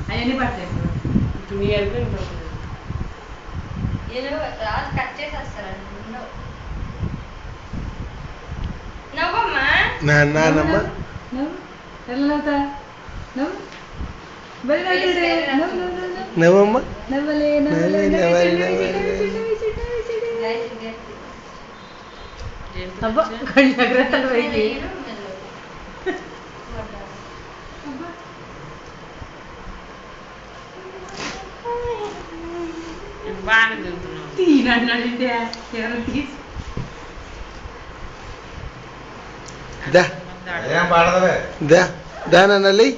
అవన్నీ పట్టలేదు కట్ చేసేస్తారండి నవ్వమ్మా నాన్నమ్మ నవ్వమ్మ అబ్బా జాగ్రత్తలు పోయి తీనంటే ఎవరు తీసి దానల్లి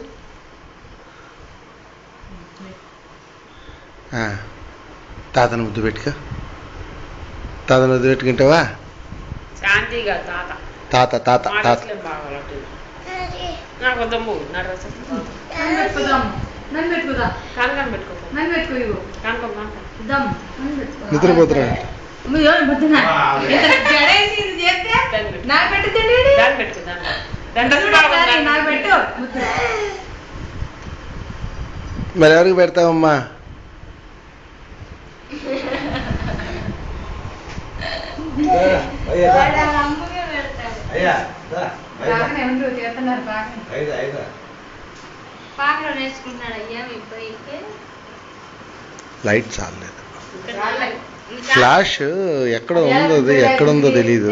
తాతను ముద్దు పెట్టుక తాతను ముద్దు పెట్టుకుంటావా శాంతిగా తాత తాత తాత తాత నాకు వద్దమ్ము నా డ్రెస్ నిద్రపోతున్నాడు మరి ఎవరికి పెడతావమ్మా లైట్ చాలేదు ఫ్లాష్ ఎక్కడ ఉందో తెలియదు